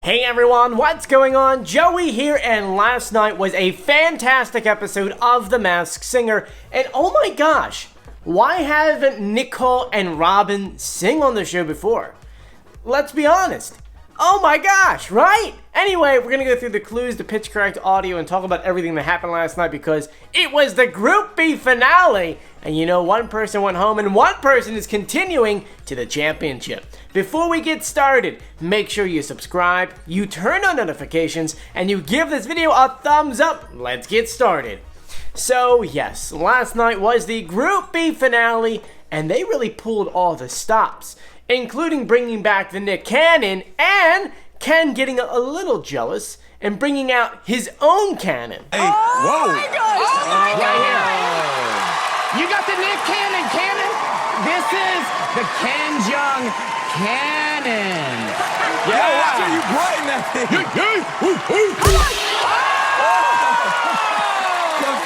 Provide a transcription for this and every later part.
Hey everyone, what's going on? Joey here, and last night was a fantastic episode of The Masked Singer, and oh my gosh, why haven't Nicole and Robin sing on the show before? Let's be honest. Oh my gosh, right? Anyway, we're gonna go through the clues, the pitch correct audio, and talk about everything that happened last night because it was the Group B finale. And you know, one person went home and one person is continuing to the championship. Before we get started, make sure you subscribe, you turn on notifications, and you give this video a thumbs up. Let's get started. So yes, last night was the Group B finale, and they really pulled all the stops, including bringing back the Nick Cannon and Ken getting a little jealous and bringing out his own cannon. Hey, whoa! My gosh! Right here. You got the Nick Cannon cannon. This is the Ken Jeong cannon. Yeah, watch how you brighten that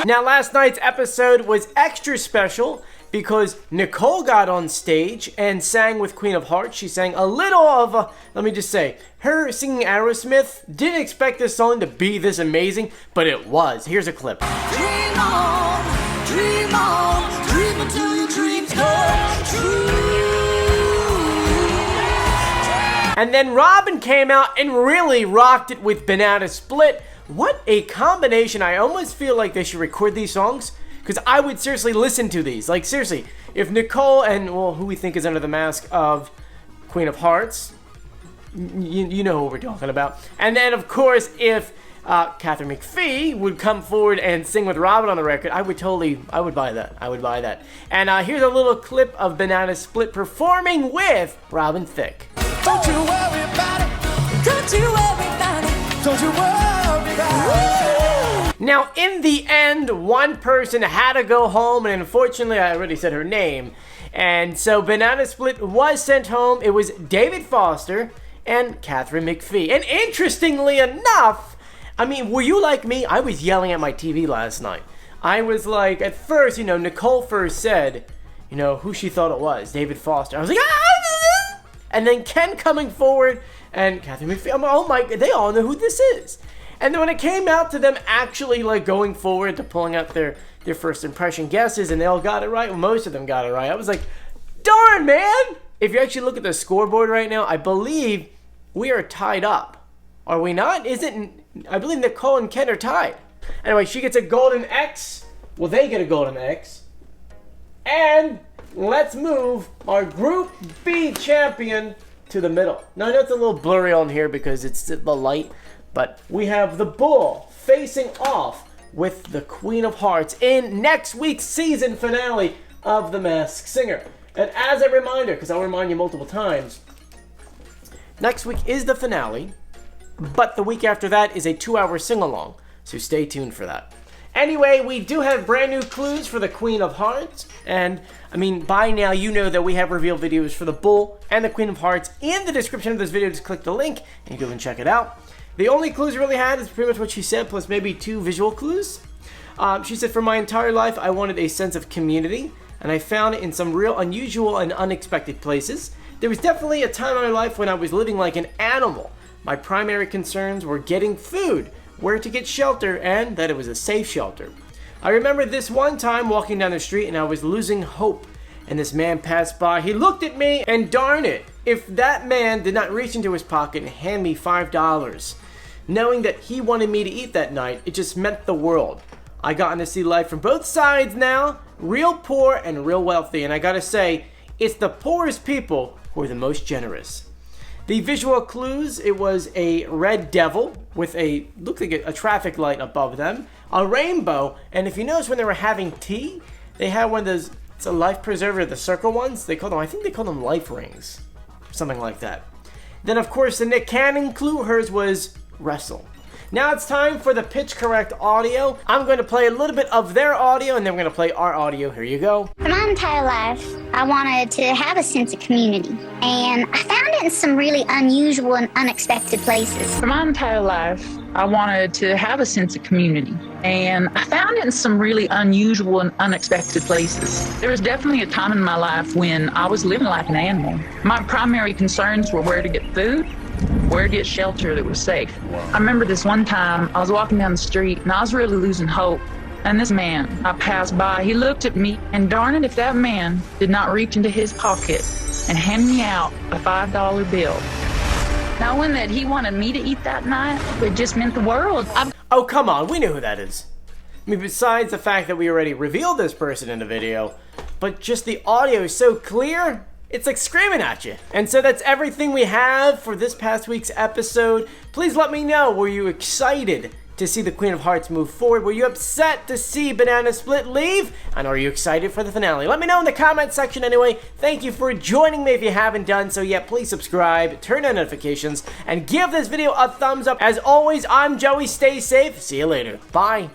thing. Now, last night's episode was extra special because Nicole got on stage and sang with Queen of Hearts. She sang a little of, let me just say, her singing Aerosmith. Didn't expect this song to be this amazing, but it was. Here's a clip. Dream on, dream until your dreams come true. And then Robin came out and really rocked it with Banana Split. What a combination. I almost feel like they should record these songs because I would seriously listen to these. Like, seriously, if Nicole and, well, who we think is under the mask of Queen of Hearts, you know who we're talking about. And then, of course, if Katharine McPhee would come forward and sing with Robin on the record, I would buy that. I would buy that. And here's a little clip of Banana Split performing with Robin Thicke. Don't you worry about it. Don't you worry about it. Don't you worry about it. Now, in the end, one person had to go home, and unfortunately, I already said her name. And so Banana Split was sent home. It was David Foster and Katharine McPhee. And interestingly enough, I mean, were you like me? I was yelling at my TV last night. I was like, at first, you know, Nicole first said, you know, who she thought it was, David Foster. I was like, ah! And then Ken coming forward and Katharine McPhee. I'm like, oh my, they all know who this is. And then when it came out to them actually like going forward to pulling out their first impression guesses, and they all got it right, well, most of them got it right. I was like, darn, man! If you actually look at the scoreboard right now, I believe we are tied up. Are we not? I believe Nicole and Ken are tied. Anyway, she gets a golden X. Well, they get a golden X. And let's move our Group B champion to the middle. Now, I know it's a little blurry on here because it's the light, but we have the Bull facing off with the Queen of Hearts in next week's season finale of The Masked Singer. And as a reminder, because I'll remind you multiple times, next week is the finale, but the week after that is a 2-hour sing-along, so stay tuned for that. Anyway, we do have brand new clues for the Queen of Hearts, and I mean, by now you know that we have reveal videos for the Bull and the Queen of Hearts in the description of this video. Just click the link and go and check it out. The only clues we really had is pretty much what she said, plus maybe 2 visual clues. She said, for my entire life, I wanted a sense of community, and I found it in some real unusual and unexpected places. There was definitely a time in my life when I was living like an animal. My primary concerns were getting food, where to get shelter, and that it was a safe shelter. I remember this one time walking down the street and I was losing hope, and this man passed by. He looked at me, and darn it, if that man did not reach into his pocket and hand me $5, knowing that he wanted me to eat that night, it just meant the world. I gotten to see life from both sides now, real poor and real wealthy, and I gotta say, it's the poorest people who are the most generous. The visual clues, it was a red devil with looked like a traffic light above them, a rainbow, and if you notice when they were having tea, they had one of those, it's a life preserver, the circle ones, I think they call them life rings, something like that. Then of course the Nick Cannon clue, hers was wrestle. Now it's time for the pitch correct audio. I'm going to play a little bit of their audio and then we're going to play our audio. Here you go. For my entire life, I wanted to have a sense of community, and I found it in some really unusual and unexpected places. For my entire life, I wanted to have a sense of community, and I found it in some really unusual and unexpected places. There was definitely a time in my life when I was living like an animal. My primary concerns were where to get food, where to get shelter that was safe. I remember this one time I was walking down the street and I was really losing hope. And this man I passed by, he looked at me, and darn it if that man did not reach into his pocket and hand me out a $5 bill. Knowing that he wanted me to eat that night, it just meant the world. Oh, come on, we know who that is. I mean, besides the fact that we already revealed this person in the video, but just the audio is so clear, it's like screaming at you. And so that's everything we have for this past week's episode. Please let me know, were you excited to see the Queen of Hearts move forward? Were you upset to see Banana Split leave? And are you excited for the finale? Let me know in the comment section anyway. Thank you for joining me if you haven't done so yet. Please subscribe, turn on notifications, and give this video a thumbs up. As always, I'm Joey. Stay safe. See you later. Bye.